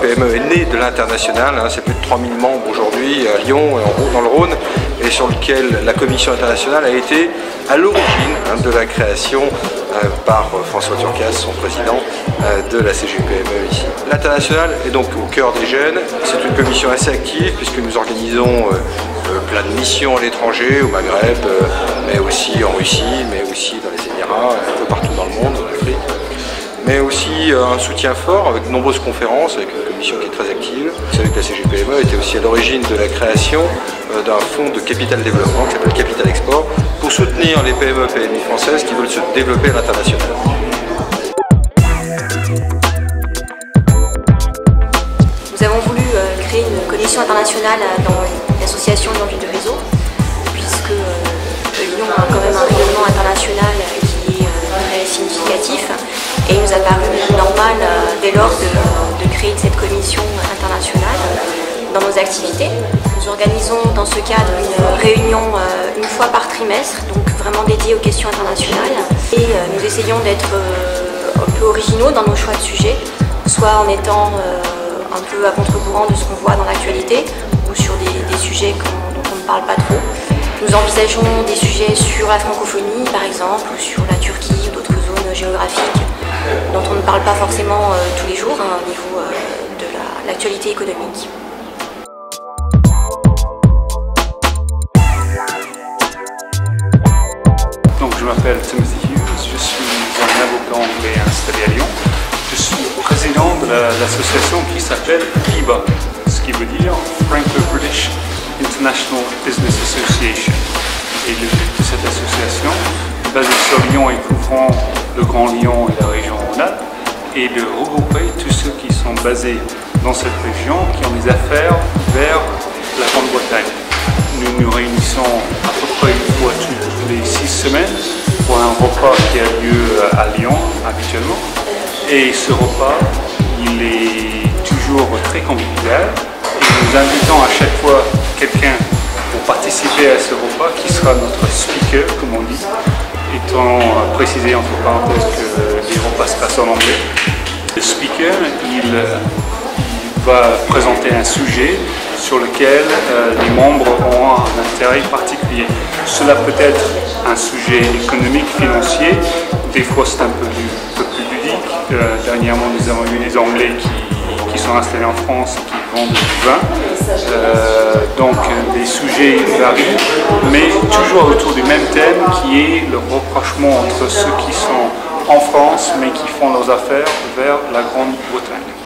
CGPME est né de l'international, hein, c'est plus de 3000 membres aujourd'hui à Lyon et dans le Rhône, et sur lequel la Commission internationale a été à l'origine de la création par François Turcas, son président, de la CGPME ici. L'international est donc au cœur des jeunes, c'est une commission assez active puisque nous organisons plein de missions à l'étranger, au Maghreb, mais aussi en Russie, mais aussi dans les Émirats, un peu partout dans le monde, en Afrique. Mais aussi un soutien fort avec de nombreuses conférences, avec une commission qui est très active. Vous savez que la CGPME était aussi à l'origine de la création d'un fonds de capital développement qui s'appelle Capital Export pour soutenir les PME et PMI françaises qui veulent se développer à l'international. Nous avons voulu créer une commission internationale dans l'association Lyon Ville de Réseau, puisque Lyon a quand même un rayonnement international qui est très significatif. Et il nous a paru normal dès lors de créer cette commission internationale dans nos activités. Nous organisons dans ce cadre une réunion une fois par trimestre, donc vraiment dédiée aux questions internationales. Et nous essayons d'être un peu originaux dans nos choix de sujets, soit en étant un peu à contre-courant de ce qu'on voit dans l'actualité, ou sur des sujets dont on ne parle pas trop. Nous envisageons des sujets sur la francophonie par exemple, ou sur la Turquie ou d'autres zones géographiques dont on ne parle pas forcément tous les jours au niveau de l'actualité économique. Donc, je m'appelle Timothy Hughes, je suis un avocat anglais installé à Lyon. Je suis président de l'association qui s'appelle FIBA, ce qui veut dire Franco-British International Business Association. Et le but de cette association, basée sur Lyon et couvrant le Grand Lyon et la région Rhône-Alpes, et de regrouper tous ceux qui sont basés dans cette région, qui ont des affaires vers la Grande-Bretagne. Nous nous réunissons à peu près une fois toutes les 6 semaines pour un repas qui a lieu à Lyon habituellement. Et ce repas, il est toujours très convivial et nous invitons à chaque fois quelqu'un pour participer à ce repas qui sera notre speaker, comme on dit. Étant précisé entre parenthèses que les repas se passent en anglais. Le speaker, il va présenter un sujet sur lequel les membres ont un intérêt particulier. Cela peut être un sujet économique, financier, des fois c'est un peu plus ludique. Dernièrement, nous avons eu des Anglais qui sont installés en France et qui vendent du vin. Donc les sujets varient, mais toujours autour du même thème qui est le rapprochement entre ceux qui sont en France mais qui font leurs affaires vers la Grande-Bretagne.